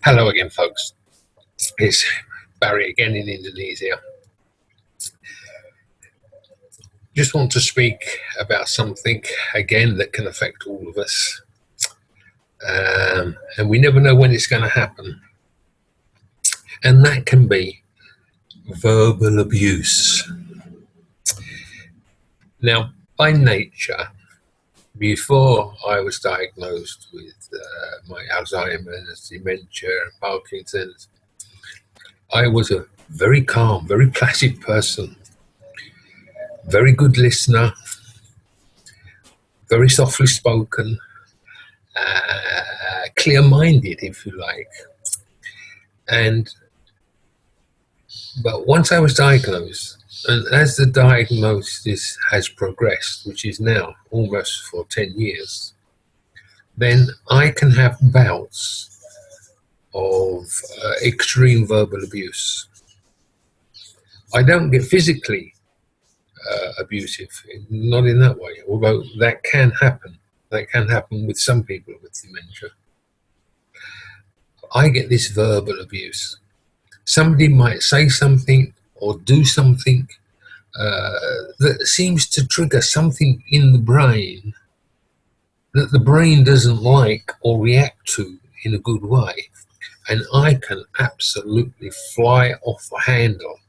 Hello again, folks. It's Barry again in Indonesia. Just want to speak about something again that can affect all of us. And we never know when it's going to happen. And that can be verbal abuse. Now, by nature, before I was diagnosed with my Alzheimer's, Dementia, and Parkinson's, I was a very calm, very placid person, very good listener, very softly spoken, clear-minded, if you like. But once I was diagnosed, and as the diagnosis has progressed, which is now almost for 10 years, then I can have bouts of extreme verbal abuse. I don't get physically abusive, not in that way, although that can happen. That can happen with some people with dementia. I get this verbal abuse. Somebody might say something or do something that seems to trigger something in the brain that the brain doesn't like or react to in a good way. And I can absolutely fly off the handle.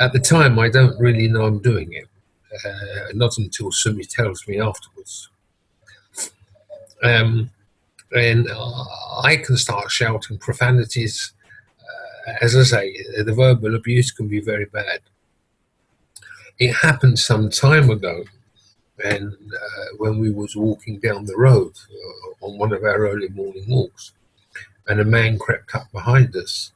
At the time, I don't really know I'm doing it. Not until somebody tells me afterwards. And I can start shouting profanities. As I say, the verbal abuse can be very bad. It happened some time ago, and when we was walking down the road on one of our early morning walks, and a man crept up behind us,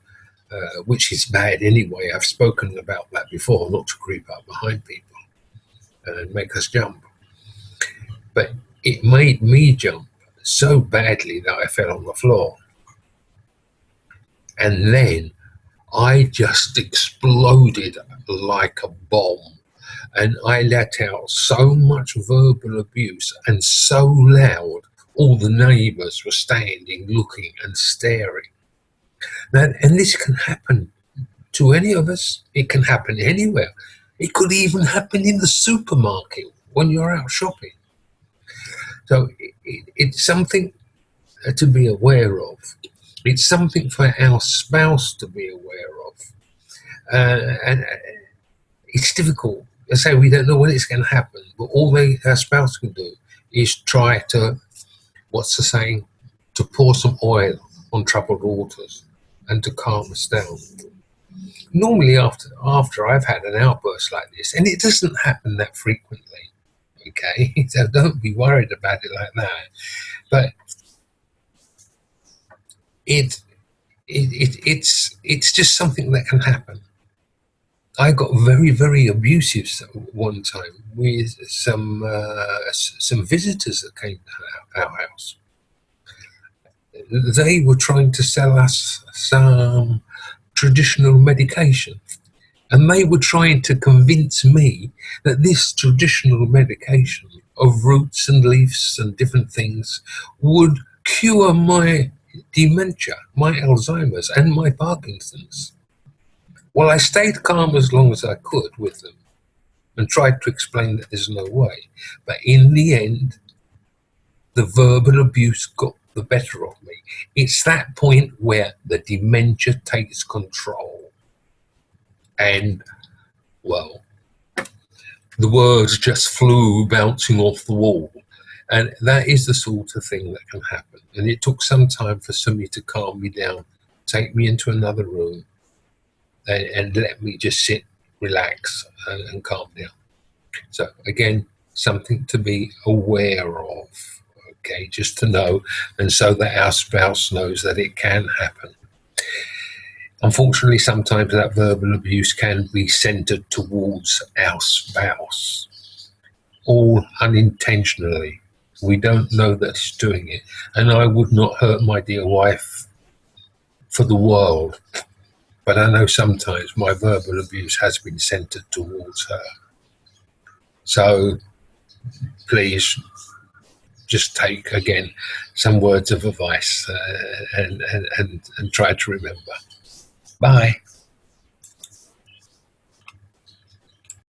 which is bad anyway. I've spoken about that before, not to creep up behind people and make us jump. But it made me jump so badly that I fell on the floor. And then I just exploded like a bomb. And I let out so much verbal abuse and so loud, all the neighbours were standing, looking and staring. Now, and this can happen to any of us. It can happen anywhere. It could even happen in the supermarket when you're out shopping. So it's something to be aware of. It's something for our spouse to be aware of. And it's difficult. I say we don't know when it's going to happen, but all our spouse can do is try to, what's the saying, to pour some oil on troubled waters and to calm us down. Normally after I've had an outburst like this, and it doesn't happen that frequently, okay, so don't be worried about it like that, but it's just something that can happen. I got very, very abusive one time with some visitors that came to our house. They were trying to sell us some traditional medication, and they were trying to convince me that this traditional medication of roots and leaves and different things would cure my dementia, my Alzheimer's and my Parkinson's. Well, I stayed calm as long as I could with them and tried to explain that there's no way. But in the end, the verbal abuse got the better of me. It's that point where the dementia takes control. And, well, the words just flew bouncing off the wall. And that is the sort of thing that can happen. And it took some time for somebody to calm me down, take me into another room, and let me just sit, relax, and calm down. So again, something to be aware of, okay, just to know, and so that our spouse knows that it can happen. Unfortunately, sometimes that verbal abuse can be centered towards our spouse, all unintentionally. We don't know that he's doing it, and I would not hurt my dear wife for the world. But I know sometimes my verbal abuse has been centered towards her. So please just take again some words of advice and try to remember. Bye.